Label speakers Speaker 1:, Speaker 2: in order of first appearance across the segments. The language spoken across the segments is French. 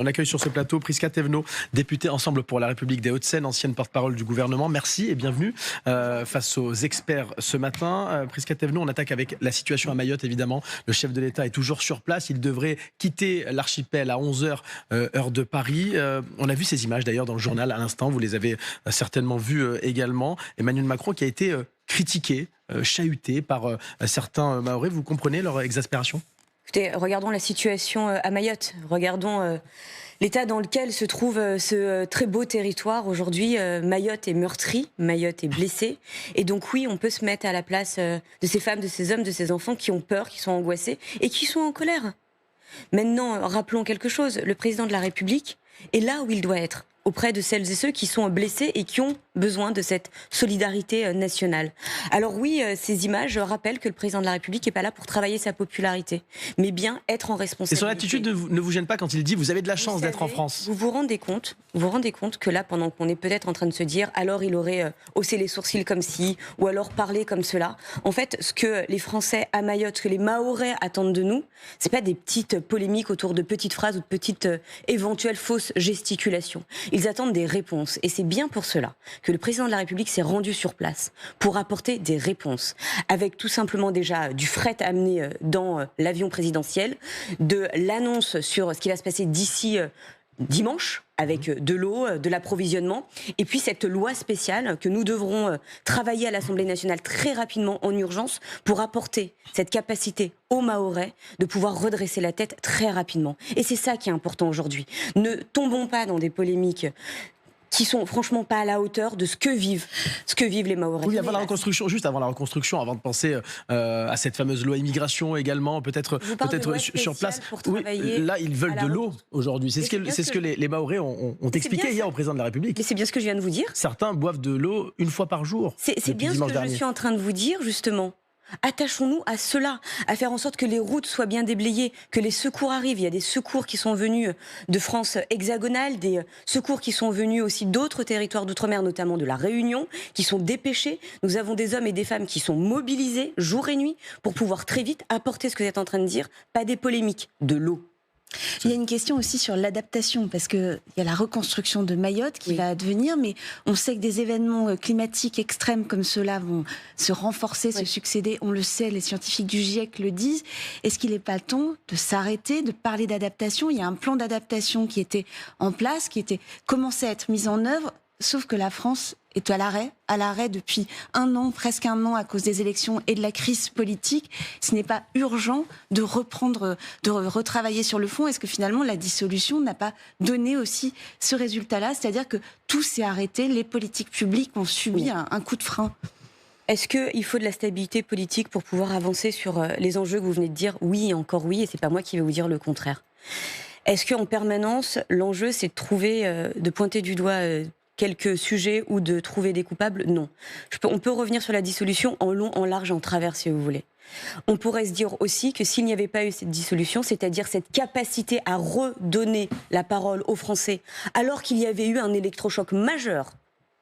Speaker 1: On accueille sur ce plateau Prisca Thévenot, députée Ensemble pour la République des Hauts-de-Seine, ancienne porte-parole du gouvernement. Merci et bienvenue face aux experts ce matin. Prisca Thévenot, on attaque avec la situation à Mayotte, évidemment. Le chef de l'État est toujours sur place. Il devrait quitter l'archipel à 11h, heure de Paris. On a vu ces images d'ailleurs dans le journal à l'instant. Vous les avez certainement vues également. Emmanuel Macron qui a été critiqué, chahuté par certains Mahorais. Vous comprenez leur exaspération ?
Speaker 2: Écoutez, regardons la situation à Mayotte, regardons l'état dans lequel se trouve ce très beau territoire. Aujourd'hui, Mayotte est meurtrie, Mayotte est blessée. Et donc oui, on peut se mettre à la place de ces femmes, de ces hommes, de ces enfants qui ont peur, qui sont angoissés et qui sont en colère. Maintenant, rappelons quelque chose, le président de la République est là où il doit être, auprès de celles et ceux qui sont blessés et qui ont besoin de cette solidarité nationale. Alors oui, ces images rappellent que le président de la République n'est pas là pour travailler sa popularité, mais bien être en responsabilité.
Speaker 1: Et son attitude ne vous gêne pas quand il dit « vous avez de la chance d'être en France ».
Speaker 2: Vous rendez compte que là, pendant qu'on est peut-être en train de se dire « alors il aurait haussé les sourcils comme ci » ou alors parlé comme cela, en fait, ce que les Français à Mayotte, ce que les Mahorais attendent de nous, c'est pas des petites polémiques autour de petites phrases ou de petites éventuelles fausses gesticulations. Ils attendent des réponses et c'est bien pour cela que le président de la République s'est rendu sur place pour apporter des réponses, avec tout simplement déjà du fret amené dans l'avion présidentiel, de l'annonce sur ce qui va se passer d'ici dimanche, avec de l'eau, de l'approvisionnement, et puis cette loi spéciale que nous devrons travailler à l'Assemblée nationale très rapidement en urgence pour apporter cette capacité aux Mahorais de pouvoir redresser la tête très rapidement. Et c'est ça qui est important aujourd'hui. Ne tombons pas dans des polémiques qui sont franchement pas à la hauteur de ce que vivent les Mahorais.
Speaker 1: Oui, avant la reconstruction, juste avant la reconstruction, avant de penser à cette fameuse loi immigration également, peut-être sur place. Oui, là, ils veulent de l'eau aujourd'hui. C'est ce que les Mahorais ont expliqué hier au président de la République.
Speaker 2: Mais c'est bien ce que je viens de vous dire.
Speaker 1: Certains boivent de l'eau une fois par jour.
Speaker 2: C'est bien ce que je suis en train de vous dire, justement. Attachons-nous à cela, à faire en sorte que les routes soient bien déblayées, que les secours arrivent. Il y a des secours qui sont venus de France hexagonale, des secours qui sont venus aussi d'autres territoires d'outre-mer, notamment de la Réunion, qui sont dépêchés. Nous avons des hommes et des femmes qui sont mobilisés jour et nuit pour pouvoir très vite apporter ce que vous êtes en train de dire, pas des polémiques, de l'eau.
Speaker 3: Il y a une question aussi sur l'adaptation, parce qu'il y a la reconstruction de Mayotte qui va advenir, mais on sait que des événements climatiques extrêmes comme ceux-là vont se renforcer, se succéder. On le sait, les scientifiques du GIEC le disent. Est-ce qu'il n'est pas temps de s'arrêter, de parler d'adaptation ? Il y a un plan d'adaptation qui était en place, qui était commencé à être mis en œuvre, sauf que la France est à l'arrêt depuis presque un an à cause des élections et de la crise politique. Ce n'est pas urgent de retravailler sur le fond. Est-ce que finalement la dissolution n'a pas donné aussi ce résultat-là ? C'est-à-dire que tout s'est arrêté, les politiques publiques ont subi un coup de frein.
Speaker 2: Est-ce qu'il faut de la stabilité politique pour pouvoir avancer sur les enjeux que vous venez de dire ? Oui, et encore oui, et c'est pas moi qui vais vous dire le contraire. Est-ce qu'en permanence, l'enjeu c'est de pointer du doigt quelques sujets ou de trouver des coupables? Non. On peut revenir sur la dissolution en long, en large, en travers, si vous voulez. On pourrait se dire aussi que s'il n'y avait pas eu cette dissolution, c'est-à-dire cette capacité à redonner la parole aux Français, alors qu'il y avait eu un électrochoc majeur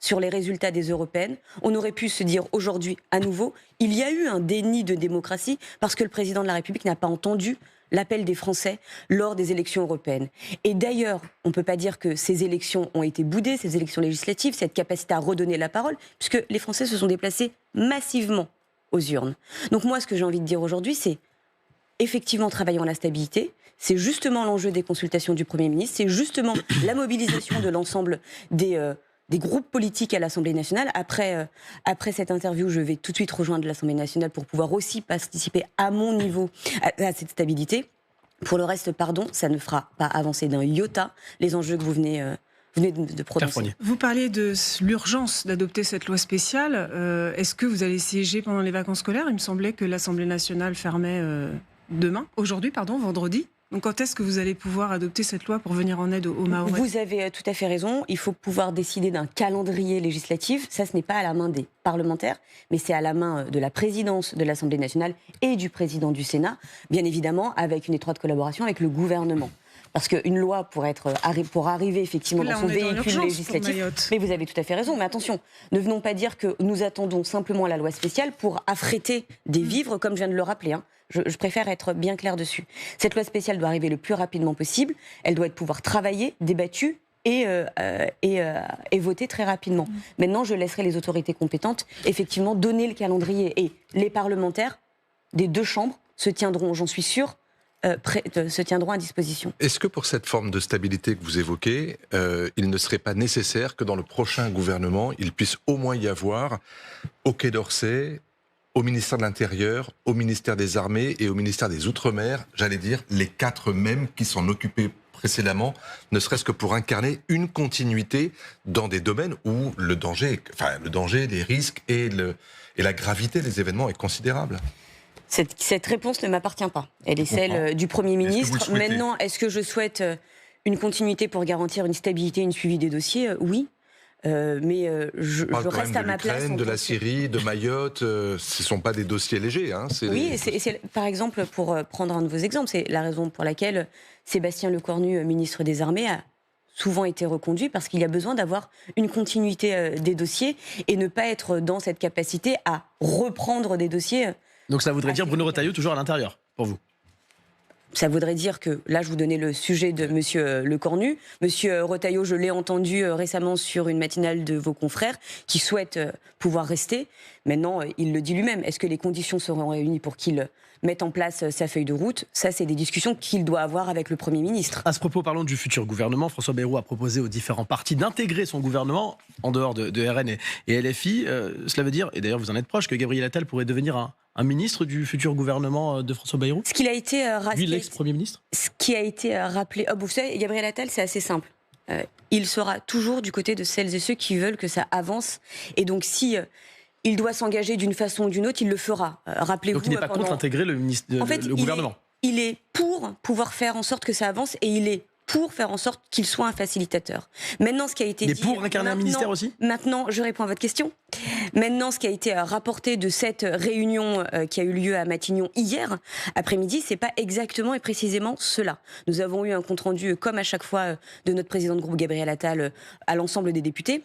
Speaker 2: sur les résultats des européennes, on aurait pu se dire aujourd'hui, à nouveau, il y a eu un déni de démocratie parce que le président de la République n'a pas entendu l'appel des Français lors des élections européennes. Et d'ailleurs, on ne peut pas dire que ces élections ont été boudées, ces élections législatives, cette capacité à redonner la parole, puisque les Français se sont déplacés massivement aux urnes. Donc moi, ce que j'ai envie de dire aujourd'hui, c'est effectivement travaillons à la stabilité. C'est justement l'enjeu des consultations du Premier ministre, c'est justement la mobilisation de l'ensemble des groupes politiques à l'Assemblée nationale. Après cette interview, je vais tout de suite rejoindre l'Assemblée nationale pour pouvoir aussi participer à mon niveau à cette stabilité. Pour le reste, ça ne fera pas avancer d'un iota les enjeux que vous venez de prononcer.
Speaker 4: Vous parliez de l'urgence d'adopter cette loi spéciale. Est-ce que vous allez siéger pendant les vacances scolaires ? Il me semblait que l'Assemblée nationale fermait aujourd'hui, vendredi. Donc quand est-ce que vous allez pouvoir adopter cette loi pour venir en aide aux Mahorais ?
Speaker 2: Vous avez tout à fait raison. Il faut pouvoir décider d'un calendrier législatif. Ça, ce n'est pas à la main des parlementaires, mais c'est à la main de la présidence de l'Assemblée nationale et du président du Sénat, bien évidemment avec une étroite collaboration avec le gouvernement. Parce qu'une loi, pour arriver effectivement
Speaker 4: Là,
Speaker 2: dans son
Speaker 4: on est dans
Speaker 2: véhicule
Speaker 4: l'urgence pour
Speaker 2: législatif...
Speaker 4: Mayotte.
Speaker 2: Mais vous avez tout à fait raison. Mais attention, ne venons pas dire que nous attendons simplement la loi spéciale pour affréter des vivres, comme je viens de le rappeler. Je préfère être bien clair dessus. Cette loi spéciale doit arriver le plus rapidement possible. Elle doit pouvoir travailler, débattue et votée très rapidement. Maintenant, je laisserai les autorités compétentes effectivement donner le calendrier. Et les parlementaires des deux chambres se tiendront, j'en suis sûre, se tiendront à disposition.
Speaker 5: Est-ce que pour cette forme de stabilité que vous évoquez, il ne serait pas nécessaire que dans le prochain gouvernement, il puisse au moins y avoir, au Quai d'Orsay, au ministère de l'Intérieur, au ministère des Armées et au ministère des Outre-mer, j'allais dire les 4 mêmes qui s'en occupaient précédemment, ne serait-ce que pour incarner une continuité dans des domaines où le danger, les risques et la gravité des événements est considérable.
Speaker 2: Cette réponse ne m'appartient pas. Elle est celle du Premier ministre. Maintenant, est-ce que je souhaite une continuité pour garantir une stabilité, une suivi des dossiers ? Oui. Mais je reste à ma place.
Speaker 5: De la Syrie, de Mayotte, ce ne sont pas des dossiers légers.
Speaker 2: Oui, c'est, par exemple, pour prendre un de vos exemples, c'est la raison pour laquelle Sébastien Lecornu, ministre des Armées, a souvent été reconduit, parce qu'il y a besoin d'avoir une continuité des dossiers et ne pas être dans cette capacité à reprendre des dossiers.
Speaker 1: Donc ça voudrait dire Bruno Retailleau toujours à l'intérieur, pour vous ?
Speaker 2: Ça voudrait dire que, là je vous donnais le sujet de M. Lecornu. M. Retailleau, je l'ai entendu récemment sur une matinale de vos confrères, qui souhaite pouvoir rester. Maintenant, il le dit lui-même. Est-ce que les conditions seront réunies pour qu'il mette en place sa feuille de route ? Ça, c'est des discussions qu'il doit avoir avec le Premier ministre.
Speaker 1: À ce propos, parlons du futur gouvernement. François Bayrou a proposé aux différents partis d'intégrer son gouvernement, en dehors de RN et LFI. Cela veut dire, et d'ailleurs vous en êtes proche, que Gabriel Attal pourrait devenir un ministre du futur gouvernement de François Bayrou ?
Speaker 2: Ce qu'il a été
Speaker 1: lui, l'ex-premier ministre ?
Speaker 2: Ce qui a été rappelé... vous savez, Gabriel Attal, c'est assez simple. Il sera toujours du côté de celles et ceux qui veulent que ça avance. Et donc, si il doit s'engager d'une façon ou d'une autre, il le fera. Rappelez-vous...
Speaker 1: Donc il n'est pas contre intégrer le gouvernement ?
Speaker 2: Il est pour pouvoir faire en sorte que ça avance, et il est pour faire en sorte qu'il soit un facilitateur. Maintenant, ce qui a été dit...
Speaker 1: Mais pour incarner un ministère aussi ?
Speaker 2: Maintenant, je réponds à votre question. Maintenant, ce qui a été rapporté de cette réunion qui a eu lieu à Matignon hier après-midi, c'est pas exactement et précisément cela. Nous avons eu un compte-rendu, comme à chaque fois, de notre président de groupe Gabriel Attal à l'ensemble des députés.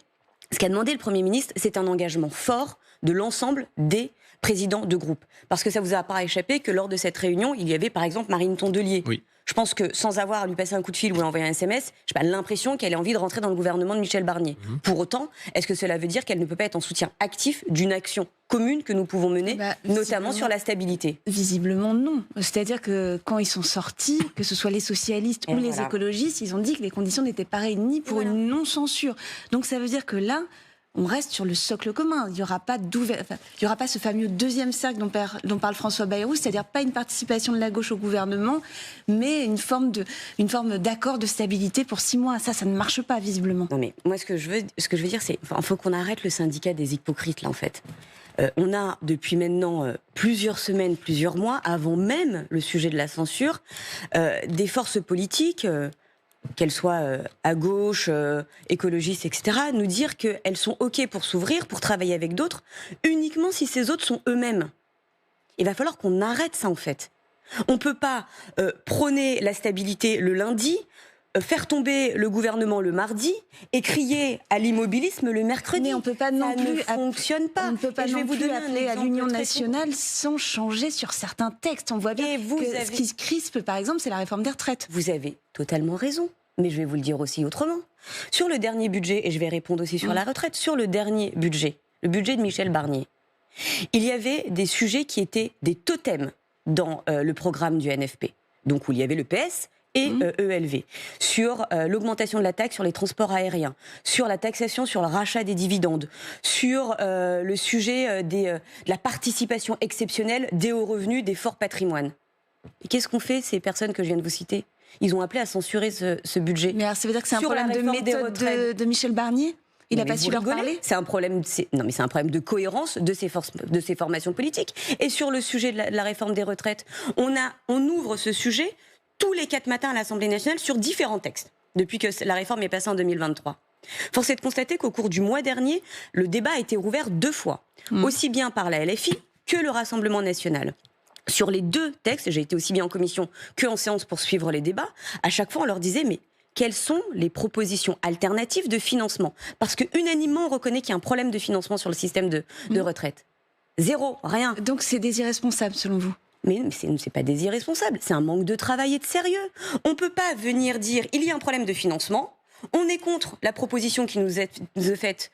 Speaker 2: Ce qu'a demandé le Premier ministre, c'est un engagement fort de l'ensemble des présidents de groupe. Parce que ça vous a pas échappé que lors de cette réunion, il y avait par exemple Marine Tondelier.
Speaker 1: Oui.
Speaker 2: Je pense que sans avoir à lui passer un coup de fil ou à envoyer un SMS, j'ai pas l'impression qu'elle ait envie de rentrer dans le gouvernement de Michel Barnier. Pour autant, est-ce que cela veut dire qu'elle ne peut pas être en soutien actif d'une action commune que nous pouvons mener, notamment sur la stabilité ?
Speaker 3: Visiblement non. C'est-à-dire que quand ils sont sortis, que ce soit les socialistes ou les écologistes, ils ont dit que les conditions n'étaient pas réunies pour une non-censure. Donc ça veut dire que là, on reste sur le socle commun. Il n'y aura pas ce fameux deuxième cercle dont parle François Bayrou, c'est-à-dire pas une participation de la gauche au gouvernement, mais une forme d'accord de stabilité pour 6 mois. Ça ne marche pas, visiblement.
Speaker 2: Non, mais moi, ce que je veux dire, c'est qu'il faut qu'on arrête le syndicat des hypocrites, là, en fait. On a, depuis maintenant plusieurs semaines, plusieurs mois, avant même le sujet de la censure, des forces politiques... qu'elles soient à gauche, écologistes, etc., nous dire qu'elles sont OK pour s'ouvrir, pour travailler avec d'autres, uniquement si ces autres sont eux-mêmes. Il va falloir qu'on arrête ça, en fait. On ne peut pas prôner la stabilité le lundi, faire tomber le gouvernement le mardi et crier à l'immobilisme le mercredi.
Speaker 3: Mais on ne peut pas non plus...
Speaker 2: Ça ne fonctionne pas.
Speaker 3: On ne peut pas non plus appeler à l'Union nationale sans changer sur certains textes. On voit bien ce qui se crispe, par exemple, c'est la réforme des retraites.
Speaker 2: Vous avez totalement raison. Mais je vais vous le dire aussi autrement. Sur le dernier budget, et je vais répondre aussi sur la retraite, sur le dernier budget, le budget de Michel Barnier, il y avait des sujets qui étaient des totems dans le programme du NFP. Donc où il y avait le PS et ELV. Sur l'augmentation de la taxe sur les transports aériens, sur la taxation sur le rachat des dividendes, sur le sujet de la participation exceptionnelle des hauts revenus, des forts patrimoines. Et qu'est-ce qu'ont fait ces personnes que je viens de vous citer ? Ils ont appelé à censurer ce budget.
Speaker 3: Mais alors, ça veut dire que c'est un problème de méthode de Michel Barnier ? Il n'a pas su leur parler ?
Speaker 2: C'est un problème, mais c'est un problème de cohérence de ces formations politiques. Et sur le sujet de la réforme des retraites, on ouvre ce sujet tous les 4 matins à l'Assemblée nationale sur différents textes, depuis que la réforme est passée en 2023. Force est de constater qu'au cours du mois dernier, le débat a été rouvert 2 fois, aussi bien par la LFI que le Rassemblement national. sur les 2 textes, j'ai été aussi bien en commission qu'en séance pour suivre les débats, à chaque fois on leur disait mais quelles sont les propositions alternatives de financement? Parce que unanimement on reconnaît qu'il y a un problème de financement sur le système de retraite. Zéro, rien.
Speaker 3: Donc c'est des irresponsables selon vous?
Speaker 2: Mais c'est pas des irresponsables, c'est un manque de travail et de sérieux. On ne peut pas venir dire il y a un problème de financement, on est contre la proposition qui nous est faite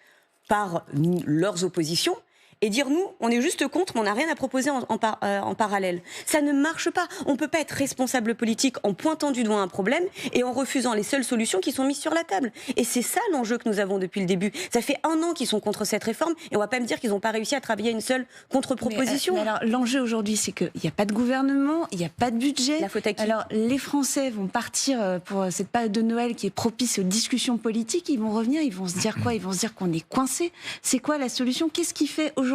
Speaker 2: par leurs oppositions, et dire nous, on est juste contre, mais on n'a rien à proposer en parallèle. Ça ne marche pas. On ne peut pas être responsable politique en pointant du doigt un problème et en refusant les seules solutions qui sont mises sur la table. Et c'est ça l'enjeu que nous avons depuis le début. Ça fait 1 an qu'ils sont contre cette réforme et on ne va pas me dire qu'ils n'ont pas réussi à travailler une seule contre-proposition.
Speaker 3: Mais alors, l'enjeu aujourd'hui, c'est qu'il n'y a pas de gouvernement, il n'y a pas de budget.
Speaker 2: La faute à qui?
Speaker 3: Alors, les Français vont partir pour cette période de Noël qui est propice aux discussions politiques. Ils vont revenir, ils vont se dire quoi? Ils vont se dire qu'on est coincé. C'est quoi la solution? Qu'est-ce qui fait aujourd'hui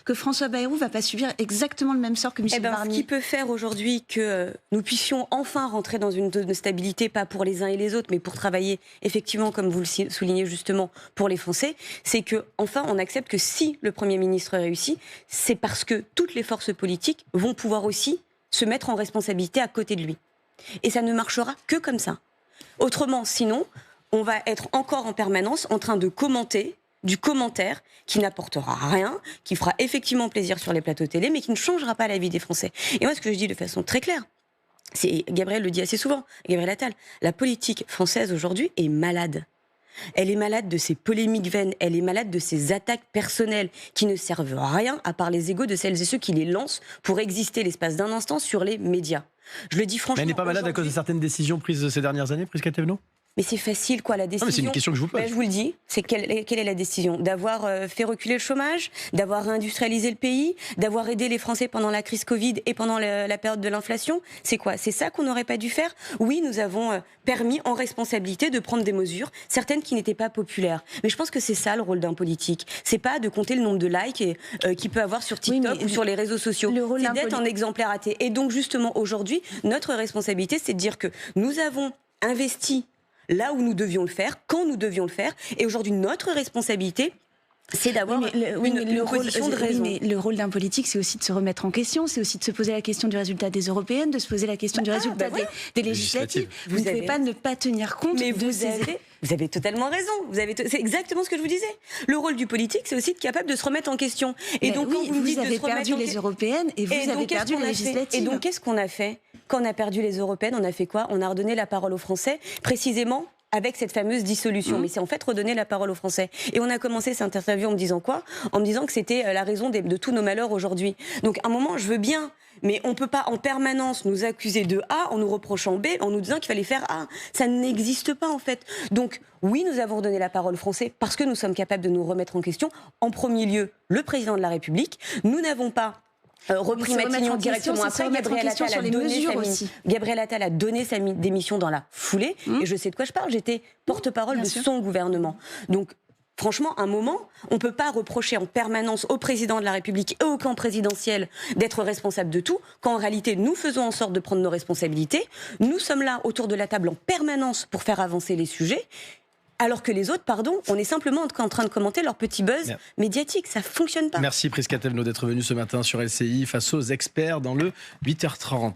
Speaker 3: que François Bayrou va pas subir exactement le même sort que Michel Barnier?
Speaker 2: Ce qui peut faire aujourd'hui que nous puissions enfin rentrer dans une zone de stabilité, pas pour les uns et les autres, mais pour travailler effectivement, comme vous le soulignez justement, pour les Français, c'est que enfin on accepte que si le Premier ministre réussit, c'est parce que toutes les forces politiques vont pouvoir aussi se mettre en responsabilité à côté de lui. Et ça ne marchera que comme ça. Autrement, sinon, on va être encore en permanence en train de commenter du commentaire qui n'apportera rien, qui fera effectivement plaisir sur les plateaux télé, mais qui ne changera pas la vie des Français. Et moi, ce que je dis de façon très claire, Gabriel le dit assez souvent, Gabriel Attal, la politique française aujourd'hui est malade. Elle est malade de ses polémiques vaines, elle est malade de ses attaques personnelles qui ne servent à rien à part les égos de celles et ceux qui les lancent pour exister l'espace d'un instant sur les médias. Je le dis franchement.
Speaker 1: Mais elle n'est pas malade à cause de certaines décisions prises ces dernières années, Prisca Thévenot?
Speaker 2: Mais c'est facile, quoi, la décision.
Speaker 1: Non, mais c'est une question que je vous pose.
Speaker 2: Je vous le dis, c'est quelle est la décision? D'avoir fait reculer le chômage, d'avoir réindustrialisé le pays, d'avoir aidé les Français pendant la crise Covid et pendant la période de l'inflation? C'est quoi? C'est ça qu'on n'aurait pas dû faire? Oui, nous avons permis en responsabilité de prendre des mesures, certaines qui n'étaient pas populaires. Mais je pense que c'est ça le rôle d'un politique. C'est pas de compter le nombre de likes qu'il peut avoir sur TikTok ou sur les réseaux sociaux. C'est d'être un exemplaire raté. Et donc justement aujourd'hui, notre responsabilité, c'est de dire que nous avons investi là où nous devions le faire, quand nous devions le faire. Et aujourd'hui, notre responsabilité, c'est d'avoir une position de raison.
Speaker 3: Mais le rôle d'un politique, c'est aussi de se remettre en question, c'est aussi de se poser la question du résultat des européennes, de se poser la question du résultat des législatives. Vous ne pouvez pas ne pas tenir compte de ces...
Speaker 2: Vous avez totalement raison. C'est exactement ce que je vous disais. Le rôle du politique, c'est aussi être capable de se remettre en question. Et donc,
Speaker 3: oui, vous avez perdu les européennes et vous avez perdu les législatives.
Speaker 2: Et donc, qu'est-ce qu'on a fait? Quand on a perdu les européennes, on a fait quoi? On a redonné la parole aux Français, précisément avec cette fameuse dissolution. Mais c'est en fait redonner la parole aux Français. Et on a commencé cette interview en me disant quoi? En me disant que c'était la raison de tous nos malheurs aujourd'hui. Donc, à un moment, je veux bien... Mais on ne peut pas en permanence nous accuser de A en nous reprochant B, en nous disant qu'il fallait faire A. Ça n'existe pas en fait. Donc oui, nous avons redonné la parole aux Français parce que nous sommes capables de nous remettre en question. En premier lieu, le président de la République. Nous n'avons pas repris Matignon directement après. Gabriel Attal a donné sa démission dans la foulée. Et je sais de quoi je parle. J'étais porte-parole de son gouvernement. Donc franchement, à un moment, on ne peut pas reprocher en permanence au président de la République et au camp présidentiel d'être responsable de tout, quand en réalité, nous faisons en sorte de prendre nos responsabilités. Nous sommes là, autour de la table, en permanence pour faire avancer les sujets, alors que les autres, on est simplement en train de commenter leur petit buzz médiatique. Ça ne fonctionne pas.
Speaker 1: Merci Prisca Thévenot d'être venue ce matin sur LCI face aux experts dans le 8h30.